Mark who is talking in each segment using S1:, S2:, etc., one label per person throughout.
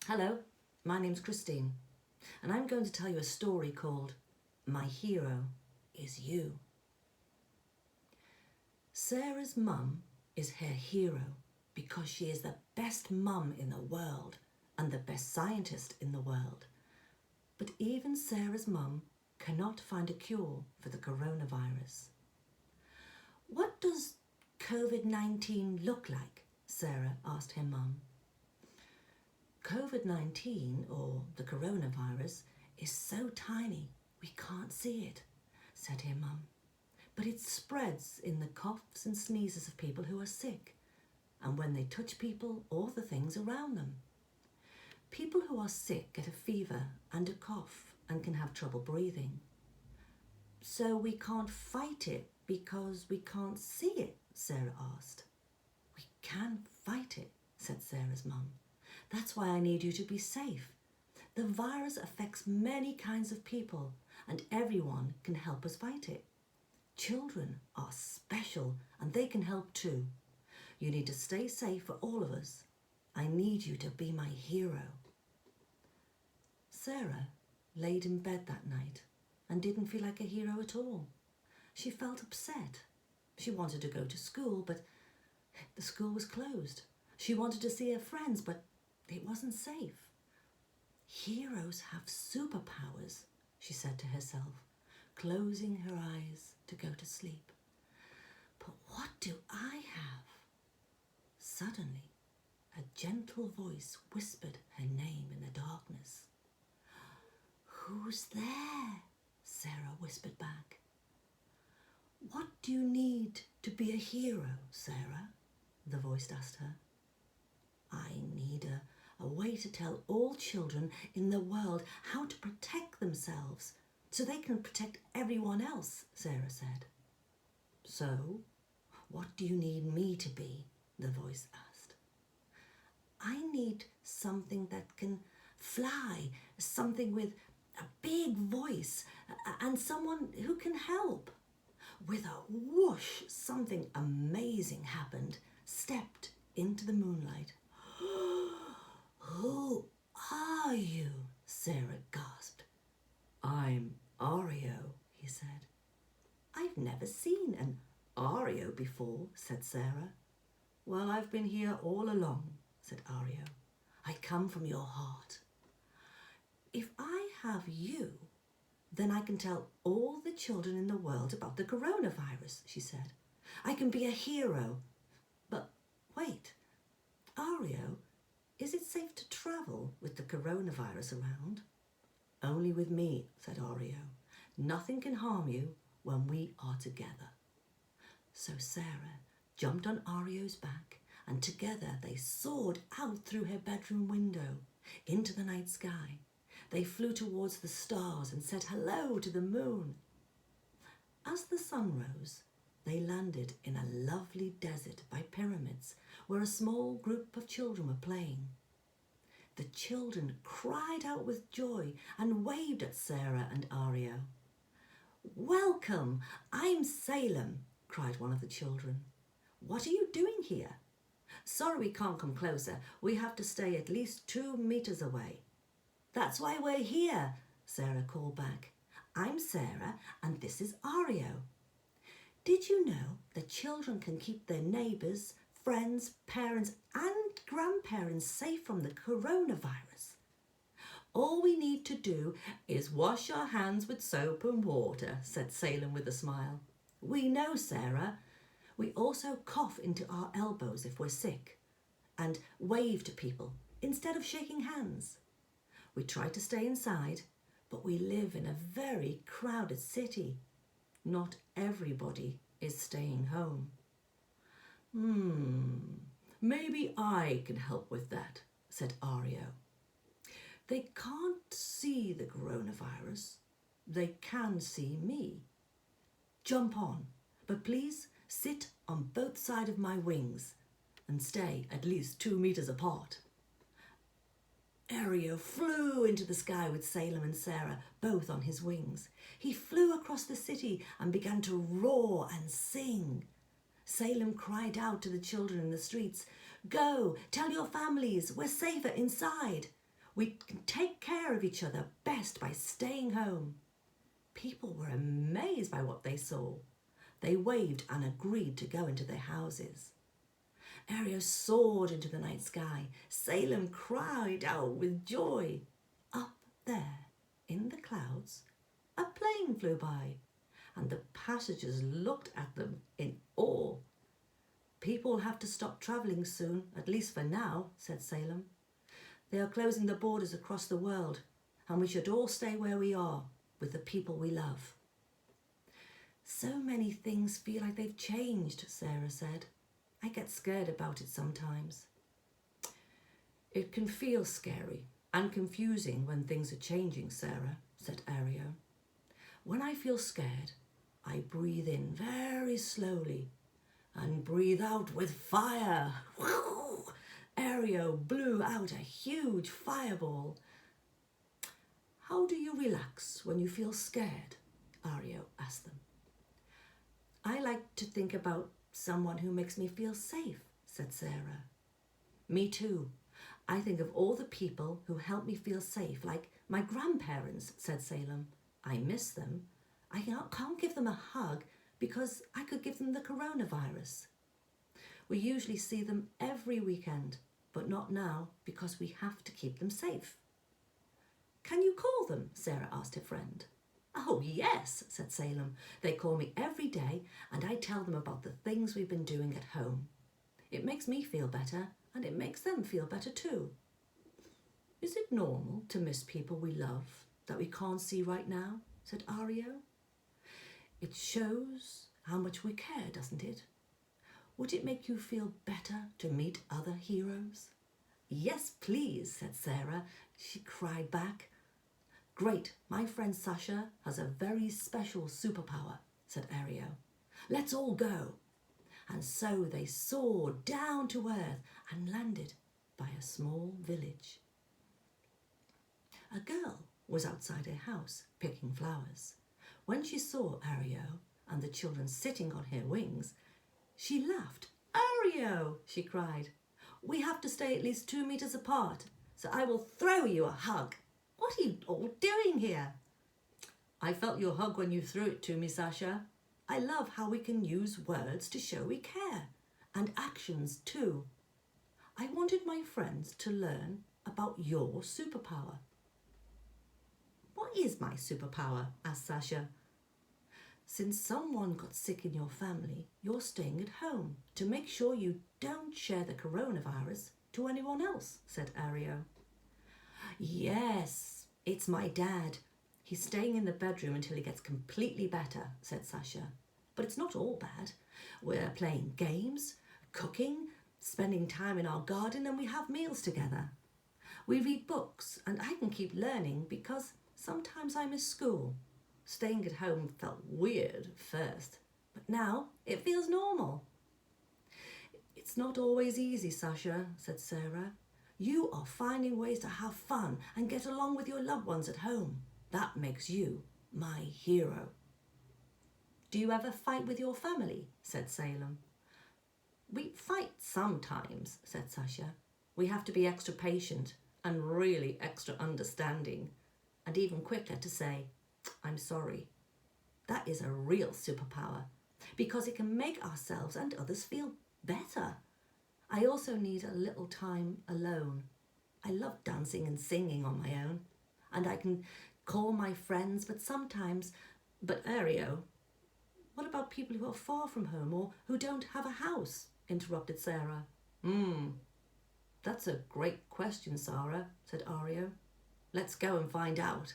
S1: Hello, my name's Christine, and I'm going to tell you a story called My Hero is You. Sarah's mum is her hero because she is the best mum in the world and the best scientist in the world. But even Sarah's mum cannot find a cure for the coronavirus. What does COVID-19 look like? Sarah asked her mum. COVID-19, or the coronavirus, is so tiny we can't see it, said her mum. But it spreads in the coughs and sneezes of people who are sick, and when they touch people or the things around them. People who are sick get a fever and a cough and can have trouble breathing. So we can't fight it because we can't see it, Sarah asked. We can fight it, said Sarah's mum. That's why I need you to be safe. The virus affects many kinds of people, and everyone can help us fight it. Children are special, and they can help too. You need to stay safe for all of us. I need you to be my hero. Sarah laid in bed that night and didn't feel like a hero at all. She felt upset. She wanted to go to school, but the school was closed. She wanted to see her friends, but it wasn't safe. Heroes have superpowers, she said to herself, closing her eyes to go to sleep. But what do I have? Suddenly, a gentle voice whispered her name in the darkness. Who's there? Sarah whispered back. What do you need to be a hero, Sarah? The voice asked her. I need a way to tell all children in the world how to protect themselves so they can protect everyone else, Sarah said. So, what do you need me to be? The voice asked. I need something that can fly, something with a big voice, and someone who can help. With a whoosh, something amazing happened, stepped into the moonlight. Who are you? Sarah gasped. I'm Ario, he said. I've never seen an Ario before, said Sarah. Well, I've been here all along, said Ario. I come from your heart. If I have you, then I can tell all the children in the world about the coronavirus, she said. I can be a hero. But wait, Ario, is it safe to travel with the coronavirus around? Only with me, said Ario. Nothing can harm you when we are together. So Sarah jumped on Ario's back, and together they soared out through her bedroom window into the night sky. They flew towards the stars and said hello to the moon. As the sun rose, they landed in a lovely desert by pyramids where a small group of children were playing. The children cried out with joy and waved at Sarah and Ario. Welcome, I'm Salem, cried one of the children. What are you doing here? Sorry we can't come closer. We have to stay at least 2 meters away. That's why we're here, Sarah called back. I'm Sarah and this is Ario. Did you know that children can keep their neighbours, friends, parents and grandparents safe from the coronavirus? All we need to do is wash our hands with soap and water, said Salem with a smile. We know, Sarah. We also cough into our elbows if we're sick and wave to people instead of shaking hands. We try to stay inside, but we live in a very crowded city. Not everybody is staying home. Maybe I can help with that, said Ario. They can't see the coronavirus. They can see me. Jump on, but please sit on both sides of my wings and stay at least 2 meters apart. Ario flew into the sky with Salem and Sarah both on his wings. He flew across the city and began to roar and sing. Salem cried out to the children in the streets, "Go, tell your families, we're safer inside. We can take care of each other best by staying home. People were amazed by what they saw. They waved and agreed to go into their houses. Ario soared into the night sky. Salem cried out with joy. Up there, in the clouds, a plane flew by, and the passengers looked at them in awe. People will have to stop travelling soon, at least for now, said Salem. They are closing the borders across the world, and we should all stay where we are, with the people we love. So many things feel like they've changed, Sarah said. I get scared about it sometimes. It can feel scary and confusing when things are changing, Sarah, said Ario. When I feel scared, I breathe in very slowly and breathe out with fire. Ario blew out a huge fireball. How do you relax when you feel scared? Ario asked them. I like to think about someone who makes me feel safe, said Sarah. Me too. I think of all the people who help me feel safe, like my grandparents, said Salem. I miss them. I can't give them a hug because I could give them the coronavirus. We usually see them every weekend, but not now because we have to keep them safe. Can you call them? Sarah asked her friend. Oh, yes, said Salem. They call me every day and I tell them about the things we've been doing at home. It makes me feel better and it makes them feel better too. Is it normal to miss people we love that we can't see right now? Said Ario. It shows how much we care, doesn't it? Would it make you feel better to meet other heroes? Yes, please, said Sarah. She cried back. Great, my friend Sasha has a very special superpower, said Ario. Let's all go. And so they soared down to earth and landed by a small village. A girl was outside her house picking flowers. When she saw Ario and the children sitting on her wings, she laughed. Ario, she cried, we have to stay at least 2 meters apart, so I will throw you a hug. What are you all doing here? I felt your hug when you threw it to me, Sasha. I love how we can use words to show we care, and actions too. I wanted my friends to learn about your superpower. What is my superpower? Asked Sasha. Since someone got sick in your family, you're staying at home to make sure you don't share the coronavirus to anyone else, said Ario. Yes, it's my dad. He's staying in the bedroom until he gets completely better, said Sasha. But it's not all bad. We're playing games, cooking, spending time in our garden, and we have meals together. We read books, and I can keep learning because sometimes I miss school. Staying at home felt weird at first, but now it feels normal. It's not always easy, Sasha, said Sarah. You are finding ways to have fun and get along with your loved ones at home. That makes you my hero. Do you ever fight with your family? Said Salem. We fight sometimes, said Sasha. We have to be extra patient and really extra understanding, and even quicker to say, I'm sorry. That is a real superpower because it can make ourselves and others feel better. I also need a little time alone. I love dancing and singing on my own, and I can call my friends, but Ario, what about people who are far from home or who don't have a house? Interrupted Sarah. That's a great question, Sarah, said Ario. Let's go and find out.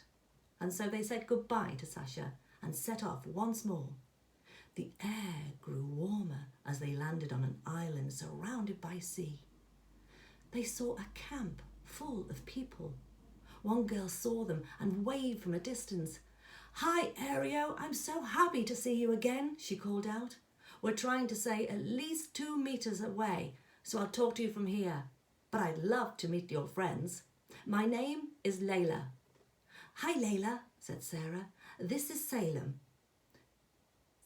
S1: And so they said goodbye to Sasha and set off once more. The air grew warmer as they landed on an island surrounded by sea. They saw a camp full of people. One girl saw them and waved from a distance. Hi, Ario, I'm so happy to see you again, she called out. We're trying to stay at least 2 meters away, so I'll talk to you from here. But I'd love to meet your friends. My name is Layla. Hi, Layla, said Sarah. This is Salem.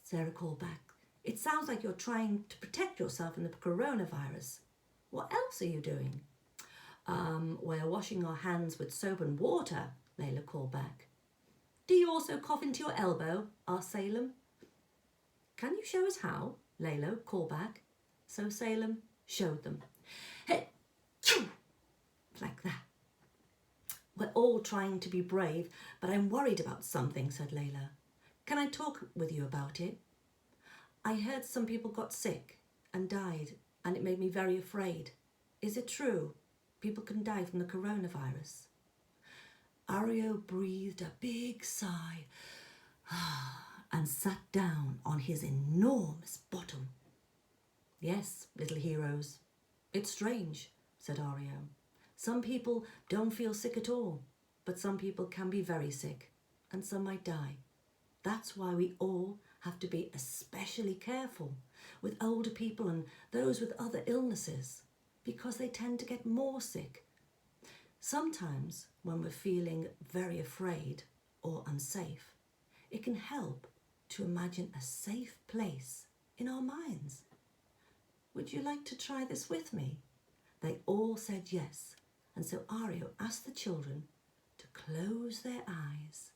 S1: Sarah called back. It sounds like you're trying to protect yourself from the coronavirus. What else are you doing? We're washing our hands with soap and water, Layla called back. Do you also cough into your elbow? Asked Salem. Can you show us how? Layla called back. So Salem showed them. Hey, like that. We're all trying to be brave, but I'm worried about something, said Layla. Can I talk with you about it? I heard some people got sick and died, and it made me very afraid. Is it true? People can die from the coronavirus. Ario breathed a big sigh and sat down on his enormous bottom. Yes, little heroes. It's strange, said Ario. Some people don't feel sick at all, but some people can be very sick, and some might die. That's why we all have to be especially careful with older people and those with other illnesses, because they tend to get more sick. Sometimes when we're feeling very afraid or unsafe, it can help to imagine a safe place in our minds. Would you like to try this with me? They all said yes, and so Ario asked the children to close their eyes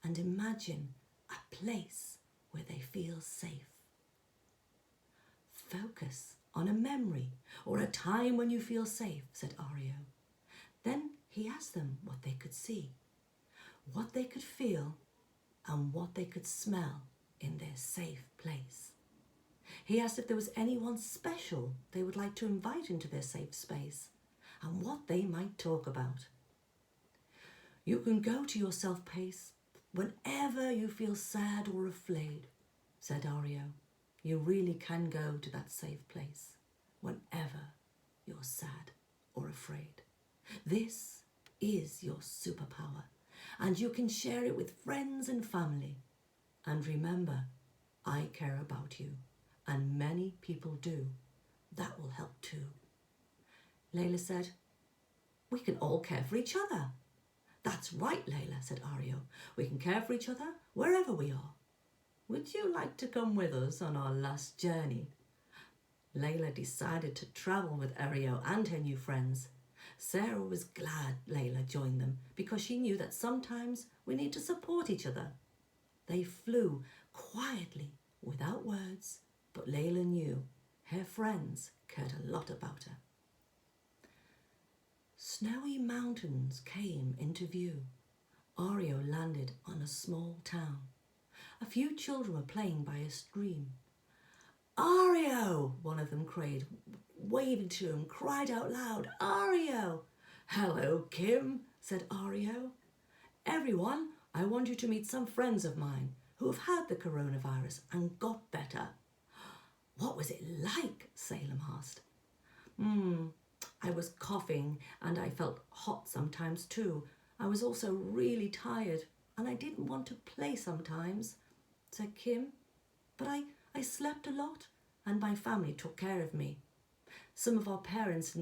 S1: and imagine a place where they feel safe. Focus on a memory or a time when you feel safe, said Ario. Then he asked them what they could see, what they could feel, and what they could smell in their safe place. He asked if there was anyone special they would like to invite into their safe space and what they might talk about. You can go to your safe place whenever you feel sad or afraid, said Ario. You really can go to that safe place whenever you're sad or afraid. This is your superpower, and you can share it with friends and family. And remember, I care about you, and many people do. That will help too. Layla said, we can all care for each other. That's right, Layla, said Ario. We can care for each other wherever we are. Would you like to come with us on our last journey? Layla decided to travel with Ario and her new friends. Sarah was glad Layla joined them because she knew that sometimes we need to support each other. They flew quietly, without words, but Layla knew her friends cared a lot about her. Snowy mountains came into view. Ario landed on a small town. A few children were playing by a stream. Ario, one of them cried, waving to him, cried out loud, Ario! Hello, Kim, said Ario. Everyone, I want you to meet some friends of mine who have had the coronavirus and got better. What was it like? Salem asked. I was coughing and I felt hot sometimes too. I was also really tired and I didn't want to play sometimes, said Kim. But I slept a lot and my family took care of me. Some of our parents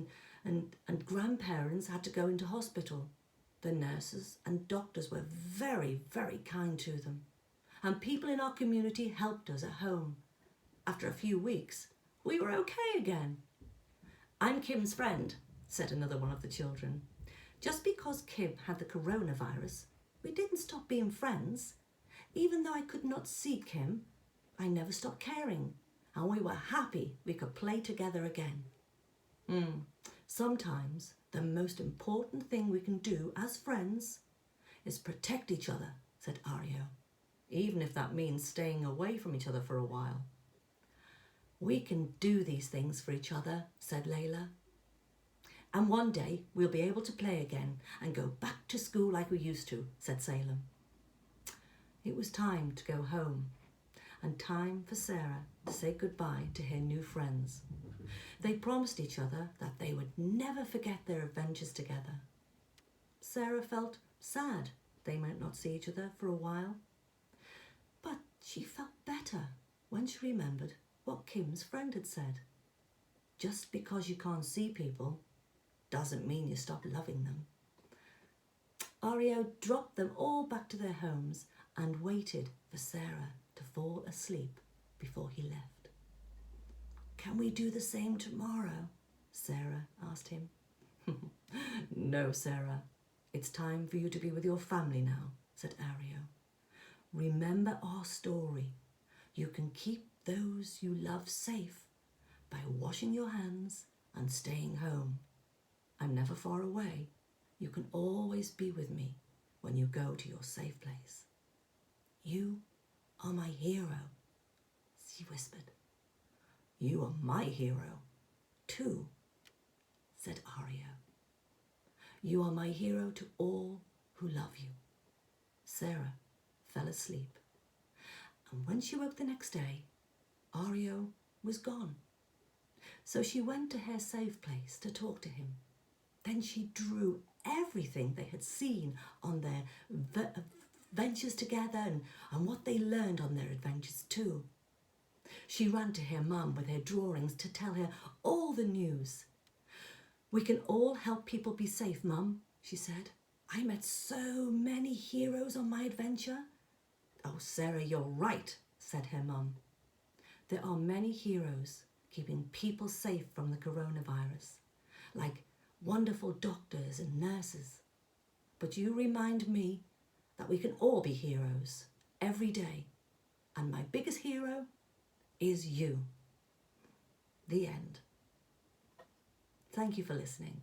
S1: and grandparents had to go into hospital. The nurses and doctors were very, very kind to them. And people in our community helped us at home. After a few weeks, we were okay again. I'm Kim's friend, said another one of the children. Just because Kim had the coronavirus, we didn't stop being friends. Even though I could not see Kim, I never stopped caring, and we were happy we could play together again. Sometimes the most important thing we can do as friends is protect each other, said Ario, even if that means staying away from each other for a while. We can do these things for each other, said Layla. And one day we'll be able to play again and go back to school like we used to, said Salem. It was time to go home and time for Sarah to say goodbye to her new friends. They promised each other that they would never forget their adventures together. Sarah felt sad they might not see each other for a while, but she felt better when she remembered what Kim's friend had said. Just because you can't see people doesn't mean you stop loving them. Ario dropped them all back to their homes and waited for Sarah to fall asleep before he left. Can we do the same tomorrow? Sarah asked him. No, Sarah. It's time for you to be with your family now, said Ario. Remember our story. You can keep those you love safe by washing your hands and staying home. I'm never far away. You can always be with me when you go to your safe place. You are my hero, she whispered. You are my hero, too, said Ario. You are my hero to all who love you. Sarah fell asleep, and when she woke the next day, Ario was gone. So she went to her safe place to talk to him. Then she drew everything they had seen on their ventures together and what they learned on their adventures too. She ran to her mum with her drawings to tell her all the news. We can all help people be safe, Mum, she said. I met so many heroes on my adventure. Oh, Sarah, you're right, said her mum. There are many heroes keeping people safe from the coronavirus, like wonderful doctors and nurses. But you remind me that we can all be heroes every day, and my biggest hero is you. The end. Thank you for listening.